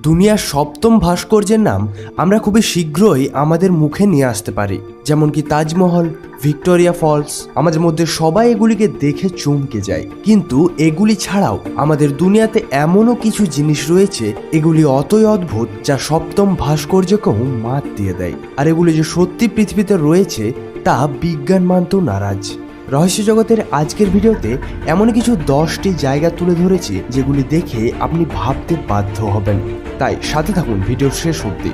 দুনিয়ার সপ্তম ভাস্কর্যের নাম আমরা খুবই শীঘ্রই আমাদের মুখে নিয়ে আসতে পারি, যেমন কি তাজমহল, ভিক্টোরিয়া ফলস। আমাদের মধ্যে সবাই এগুলিকে দেখে চমকে যায়, কিন্তু এগুলি ছাড়াও আমাদের দুনিয়াতে এমনও কিছু জিনিস রয়েছে এগুলি অতই অদ্ভুত যা সপ্তম ভাস্কর্যকেও মাত দিয়ে দেয়। আর এগুলি যে সত্যি পৃথিবীতে রয়েছে তা বিজ্ঞান মানতেও নারাজ। রহস্য জগতের আজকের ভিডিওতে এমন কিছু 10টি জায়গা তুলে ধরেছি যেগুলি দেখে আপনি ভাবতে বাধ্য হবেন, তাই সাথে থাকুন ভিডিওর শেষ অবধি।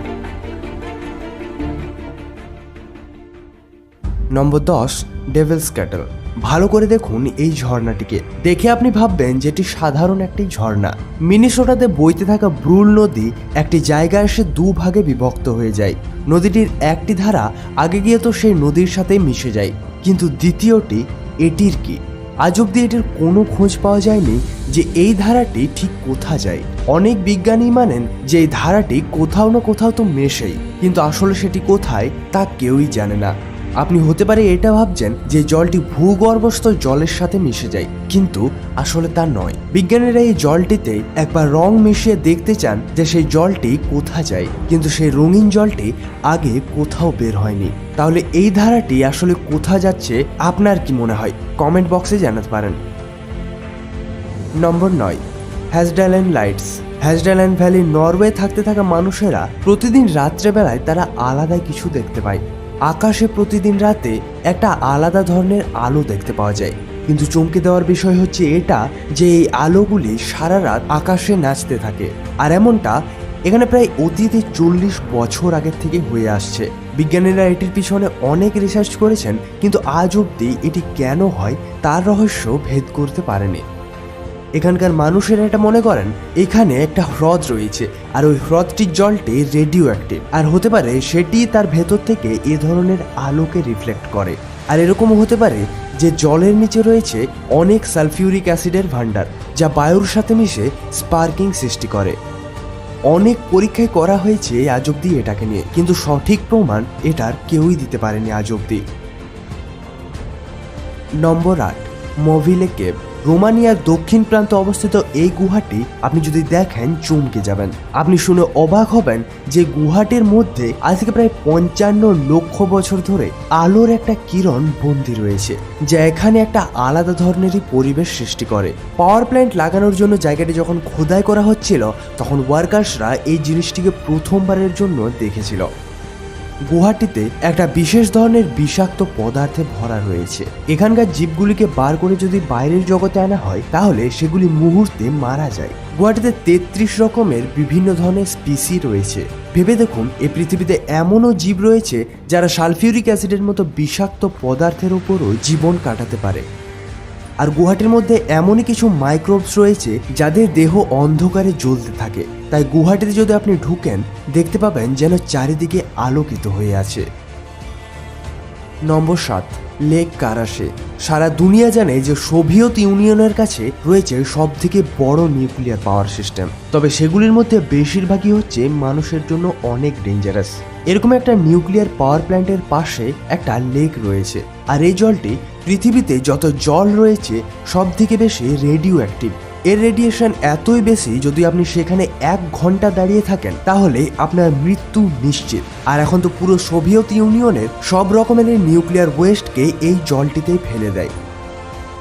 নম্বর 10, ডেভিলস ক্যাটল। ভালো করে দেখুন এই ঝর্ণাটিকে, দেখে আপনি ভাববেন যেটি সাধারণ একটি ঝর্ণা। মিনেসোটাতে বইতে থাকা ব্রুল নদী একটি জায়গায় এসে দুভাগে বিভক্ত হয়ে যায়। নদীটির একটি ধারা আগে গিয়ে তো সেই নদীর সাথে মিশে যায়, কিন্তু দ্বিতীয়টি এটির কি? আজ অব্দি এটির কোনো খোঁজ পাওয়া যায়নি যে এই ধারাটি ঠিক কোথা যায়। অনেক বিজ্ঞানী মানেন যে এই ধারাটি কোথাও না কোথাও তো মেশেই, কিন্তু আসলে সেটি কোথায় তা কেউই জানে না। আপনি হতে পারে এটা ভাবছেন যে জলটি ভূগর্ভস্থ জলের সাথে মিশে যায়, কিন্তু আসলে তা নয়। বিজ্ঞানীরা এই জলটিতে একবার রং মিশিয়ে দেখতে চান যে সেই জলটি কোথা যায়, কিন্তু সেই রঙিন জলটি আগে কোথাও বের হয়নি। তাহলে এই ধারাটি আসলে কোথা যাচ্ছে আপনার কি মনে হয়? কমেন্ট বক্সে জানাতে পারেন। নম্বর 9, হ্যাজডালেন লাইটস। হ্যাজডালেন ভ্যালি নরওয়ে থাকতে থাকা মানুষেরা প্রতিদিন রাত্রেবেলায় তারা আলাদা কিছু দেখতে পায়। আকাশে প্রতিদিন রাতে একটা আলাদা ধরনের আলো দেখতে পাওয়া যায়, কিন্তু চমকে দেওয়ার বিষয় হচ্ছে এটা যে এই আলোগুলি সারা রাত আকাশে নাচতে থাকে। আর এমনটা এখানে প্রায় অতীতে 40 বছর আগের থেকে হয়ে আসছে। বিজ্ঞানীরা এটির পিছনে অনেক রিসার্চ করেছেন, কিন্তু আজ অবধি এটি কেন হয় তার রহস্য ভেদ করতে পারেনি। এখানকার মানুষেরা এটা মনে করেন এখানে একটা হ্রদ রয়েছে, আর ওই হ্রদটির জলটি রেডিও অ্যাক্টিভ, আর হতে পারে সেটি তার ভেতর থেকে এ ধরনের আলোকে রিফ্লেক্ট করে। আর এরকমও হতে পারে যে জলের নিচে রয়েছে অনেক সালফিউরিক অ্যাসিডের ভান্ডার, যা বায়ুর সাথে মিশে স্পার্কিং সৃষ্টি করে। অনেক পরীক্ষায় করা হয়েছে আজ অব্দি এটাকে নিয়ে, কিন্তু সঠিক প্রমাণ এটার কেউই দিতে পারেনি আজ অব্দি। নম্বর 8, মভিলে কেভ। রোমানিয়ার দক্ষিণ প্রান্তে অবস্থিত এই গুহাটি আপনি যদি দেখেন চমকে যাবেন। আপনি শুনে অবাক হবেন যে গুহাটির মধ্যে আজ থেকে প্রায় 55 লক্ষ বছর ধরে আলোর একটা কিরণ বন্দী রয়েছে, যা এখানে একটা আলাদা ধরনেরই পরিবেশ সৃষ্টি করে। পাওয়ার প্ল্যান্ট লাগানোর জন্য জায়গাটি যখন খোদাই করা হচ্ছিল, তখন ওয়ার্কার্সরা এই জিনিসটিকে প্রথমবারের জন্য দেখেছিল। গুহাটিতে একটা বিশেষ ধরনের বিষাক্ত পদার্থে ভরা রয়েছে। এখানকার জীবগুলিকে বার করে যদি বাইরের জগতে আনা হয় তাহলে সেগুলি মুহূর্তে মারা যায়। গুহাটিতে 33 রকমের বিভিন্ন ধরনের স্পিসি রয়েছে। ভেবে দেখুন, এই পৃথিবীতে এমনও জীব রয়েছে যারা সালফিউরিক অ্যাসিডের মতো বিষাক্ত পদার্থের উপরও জীবন কাটাতে পারে। আর গুহাটির মধ্যে এমনই কিছু মাইক্রোবস রয়েছে যাদের দেহ অন্ধকারে জ্বলতে থাকে, তাই গুহাটিতে যদি আপনি ঢুকেন দেখতে পাবেন যেন চারিদিকে আলোকিত হয়ে আছে। নম্বর 7, লেক কারাশে। সারা দুনিয়া জানে যে সোভিয়েত ইউনিয়নের কাছে রয়েছে সবথেকে বড় নিউক্লিয়ার পাওয়ার সিস্টেম, তবে সেগুলির মধ্যে বেশিরভাগই হচ্ছে মানুষের জন্য অনেক ডেঞ্জারাস। এরকম একটা নিউক্লিয়ার পাওয়ার প্ল্যান্টের পাশে একটা লেক রয়েছে, আর এই জলটি পৃথিবীতে যত জল রয়েছে সব থেকে বেশি রেডিও অ্যাক্টিভ। এর রেডিয়েশন এতই বেশি, যদি আপনি সেখানে 1 ঘন্টা দাঁড়িয়ে থাকেন তাহলে আপনার মৃত্যু নিশ্চিত। আর এখন তো পুরো সোভিয়েত ইউনিয়নের সব রকমের নিউক্লিয়ার ওয়েস্টকে এই জলটিতেই ফেলে দেয়।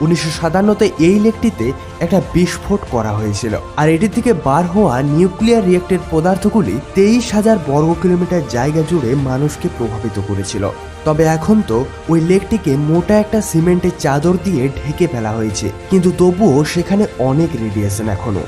1957-তে এই লেকটিতে একটা বিস্ফোট করা হয়েছিল, আর এটি থেকে বার হওয়া নিউক্লিয়ার রিয়েক্টেড পদার্থগুলি 23,000 বর্গ কিলোমিটার জায়গা জুড়ে মানুষকে প্রভাবিত করেছিল। তবে এখন তো ওই লেকটিকে মোটা একটা সিমেন্টের চাদর দিয়ে ঢেকে ফেলা হয়েছে, কিন্তু তবুও সেখানে অনেক রেডিয়েশন এখনো।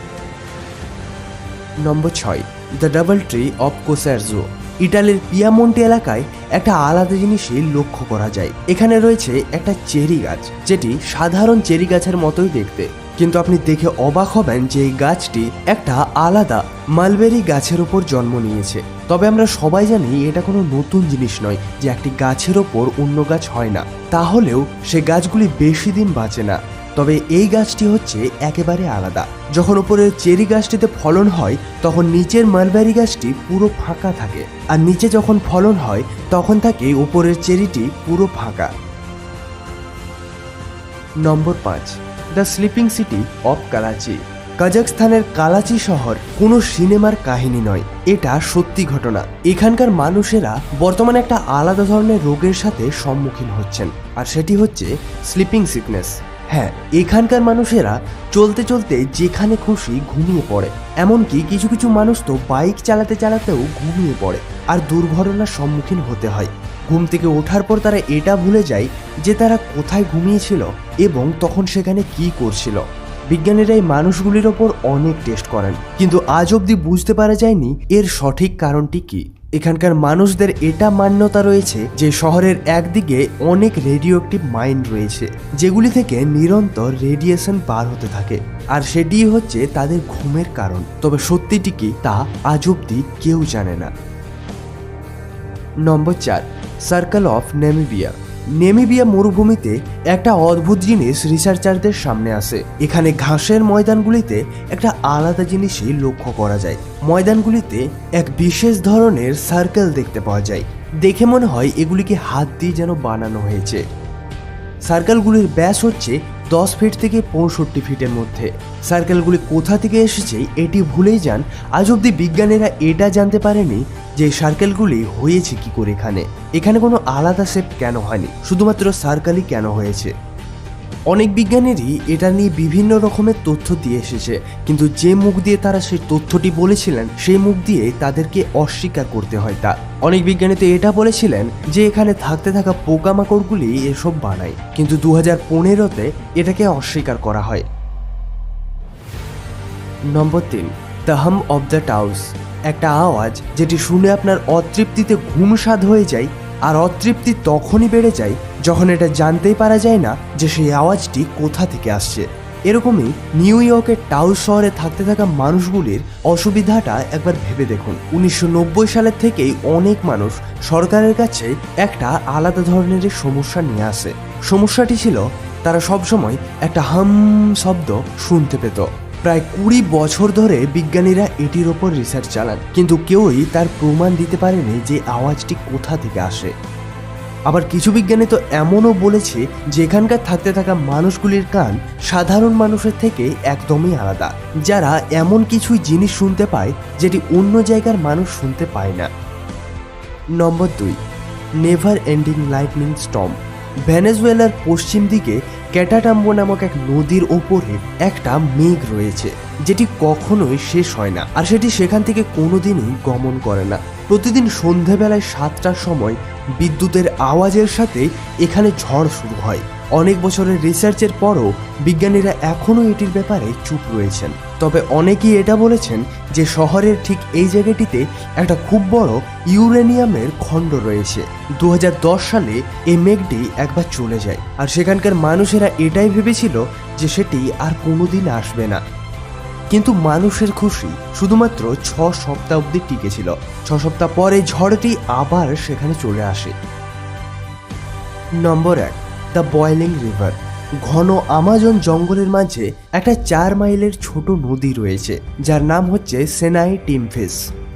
নম্বর 6, দ্য ডাবল ট্রি অফ কোসার্জো। ইটালির পিয়ামন্টি এলাকায় একটা আলাদা জিনিসই লক্ষ্য করা যায়। এখানে রয়েছে একটা চেরি গাছ, যেটি সাধারণ চেরি গাছের মতোই দেখতে, কিন্তু আপনি দেখে অবাক হবেন যে এই গাছটি একটা আলাদা মালবেরি গাছের ওপর জন্ম নিয়েছে। তবে আমরা সবাই জানি এটা কোনো নতুন জিনিস নয় যে একটি গাছের ওপর অন্য গাছ হয় না, তাহলেও সে গাছগুলি বেশি দিন বাঁচে না। তবে এই গাছটি হচ্ছে একেবারে আলাদা। যখন উপরের চেরি গাছটিতে ফলন হয় তখন নিচের মালবেরি গাছটি পুরো ফাঁকা থাকে, আর নিচে যখন ফলন হয় তখন থাকে উপরের চেরিটি পুরো ফাঁকা। নম্বর 5, the sleeping city of Karachi. কাজাখস্তানের কালাচি শহর কোনো সিনেমার কাহিনী নয়, এটা সত্যি ঘটনা। এখানকার মানুষেরা বর্তমানে একটা আলাদা ধরনের রোগের সাথে সম্মুখীন হচ্ছেন, আর সেটি হচ্ছে স্লিপিং সিকনেস। হ্যাঁ, এখানকার মানুষেরা চলতে চলতে যেখানে খুশি ঘুমিয়ে পড়ে, এমনকি কিছু কিছু মানুষ তো বাইক চালাতে চালাতেও ঘুমিয়ে পড়ে আর দুর্ঘটনার সম্মুখীন হতে হয়। ঘুম থেকে ওঠার পর তারা এটা ভুলে যায় যে তারা কোথায় ঘুমিয়েছিল এবং তখন সেখানে কি করছিল। বিজ্ঞানীরা এই মানুষগুলির ওপর অনেক টেস্ট করেন, কিন্তু আজ অবধি বুঝতে পারা যায়নি এর সঠিক কারণটি কি। এখানকার মানুষদের এটা মান্যতা রয়েছে যে শহরের একদিকে অনেক রেডিও অ্যাক্টিভ মাইন রয়েছে, যেগুলি থেকে নিরন্তর রেডিয়েশন বার হতে থাকে, আর সেটিই হচ্ছে তাদের ঘুমের কারণ। তবে সত্যিটি কি তা আজ অবধি কেউ জানে না। নম্বর 4, সার্কেল অফ নেমিবিয়া। নেমিবিয়া মরুভূমিতে একটা অদ্ভুত জিনিস রিসার্চারদের সামনে আসে। এখানে ঘাসের ময়দানগুলিতে একটা আলাদা জিনিসই লক্ষ্য করা যায়। ময়দানগুলিতে এক বিশেষ ধরনের সার্কেল দেখতে পাওয়া যায়। দেখে মনে হয় এগুলিকে হাত দিয়ে যেন বানানো হয়েছে। সার্কেলগুলির ব্যাস হচ্ছে 10 ফিট থেকে 65 ফিটের মধ্যে। সার্কেলগুলি কোথা থেকে এসেছে এটি ভুলেই যান। আজ অবধি বিজ্ঞানীরা এটা জানতে পারেনি যে সার্কেলগুলি হয়েছে কি করে। এখানে কোনো আলাদা শেপ কেন হয়নি, শুধুমাত্র সার্কেলই কেন হয়েছে। অনেক বিজ্ঞানীরই এটা নিয়ে বিভিন্ন রকমের তথ্য দিয়ে এসেছে, কিন্তু যে মুখ দিয়ে তারা সেই তথ্যটি বলেছিলেন সেই মুখ দিয়ে তাদেরকে অস্বীকার করতে হয় তা। অনেক বিজ্ঞানী তো এটা বলেছিলেন যে এখানে থাকতে থাকা পোকামাকড়গুলি এসব বানায়, কিন্তু 2015-তে এটাকে অস্বীকার করা হয়। নম্বর 3, দ্য হাম অফ দ্য টাউস। একটা আওয়াজ যেটি শুনে আপনার অতৃপ্তিতে ঘুম স্বাদ হয়ে যায়, আর অতৃপ্তি তখনই বেড়ে যায় যখন এটা জানতেই পারা যায় না যে সেই আওয়াজটি কোথা থেকে আসছে। এরকমই নিউ ইয়র্কের টাউস শহরে থাকতে থাকা মানুষগুলির অসুবিধাটা একবার ভেবে দেখুন। 1990 সালের থেকেই অনেক মানুষ সরকারের কাছে একটা আলাদা ধরনের সমস্যা নিয়ে আসে। সমস্যাটি ছিল তারা সবসময় একটা হাম শব্দ শুনতে পেত। প্রায় 20 বছর ধরে বিজ্ঞানীরা এটির ওপর রিসার্চ চালান, কিন্তু কেউই তার প্রমাণ দিতে পারেনি যে আওয়াজটি কোথা থেকে আসে। আবার কিছু বিজ্ঞানী তো এমনও বলেছে যে এখানকার থাকতে থাকা মানুষগুলির কান সাধারণ মানুষের থেকে একদমই আলাদা, যারা এমন কিছুই জিনিস শুনতে পায় যেটি অন্য জায়গার মানুষ শুনতে পায় না। নম্বর 2, নেভার এন্ডিং লাইটনিং স্টর্ম। ভেনেজুয়েলার পশ্চিম দিকে ক্যাটাটাম্বো নামক এক নদীর ওপরে একটা মেঘ রয়েছে যেটি কখনোই শেষ হয় না, আর সেটি সেখান থেকে কোনোদিনই গমন করে না। প্রতিদিন সন্ধেবেলায় 7টার সময় বিদ্যুতের আওয়াজের সাথে এখানে ঝড় শুরু হয়। অনেক বছরের রিসার্চের পরও বিজ্ঞানীরা এখনও এটির ব্যাপারে চুপ রয়েছেন। তবে অনেকেই এটা বলেছেন যে শহরের ঠিক এই জায়গাটিতে একটা খুব বড় ইউরেনিয়ামের খণ্ড রয়েছে। 2010 সালে এই মেঘটি একবার চলে যায়, আর সেখানকার মানুষেরা এটাই ভেবেছিল যে সেটি আর কোনোদিন আসবে না। কিন্তু মানুষের খুশি শুধুমাত্র 6 সপ্তাহ অবধি টিকেছিল। 6 সপ্তাহ পরে ঝড়টি আবার সেখানে চলে আসে। নম্বর 1, দ্য বয়েলিং রিভার। ঘন আমাজন জঙ্গলের মাঝে একটা 4 মাইলের ছোট নদী রয়েছে যার নাম হচ্ছে সেনাই টিমফিস।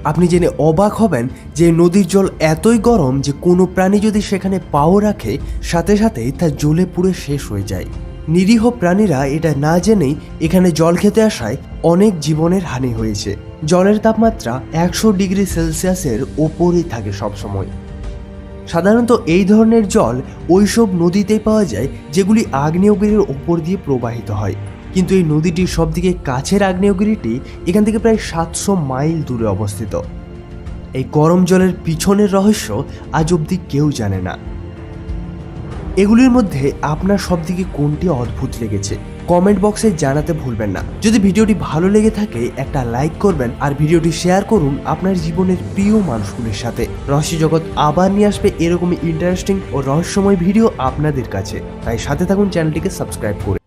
আপনি জেনে অবাক হবেন যে নদীর জল এতই গরম যে কোনো প্রাণী যদি সেখানে পাও রাখে সাথে সাথেই তা জ্বলে পুড়ে শেষ হয়ে যায়। নিরীহ প্রাণীরা এটা না জেনেই এখানে জল খেতে আসায় অনেক জীবনের হানি হয়েছে। জলের তাপমাত্রা 100 ডিগ্রি সেলসিয়াসের ওপরেই থাকে সবসময়। সাধারণত এই ধরনের জল ওইসব নদীতেই পাওয়া যায় যেগুলি আগ্নেয়গিরির ওপর দিয়ে প্রবাহিত হয়, কিন্তু এই নদীটির সবদিকে কাছের আগ্নেয়গিরিটি এখান থেকে প্রায় 700 মাইল দূরে অবস্থিত। এই গরম জলের পিছনের রহস্য আজ অবধি কেউ জানে না। এগুলির মধ্যে আপনার সবদিকে কোনটি অদ্ভুত লেগেছে কমেন্ট বক্সে জানাতে ভুলবেন না। যদি ভিডিওটি ভালো লেগে থাকে একটা লাইক করবেন, আর ভিডিওটি শেয়ার করুন আপনার জীবনের প্রিয় মানুষগুলির সাথে। রহস্য জগৎ আবার নিয়ে আসবে এরকমই ইন্টারেস্টিং ও রহস্যময় ভিডিও আপনাদের কাছে, তাই সাথে থাকুন চ্যানেলটিকে সাবস্ক্রাইব করে।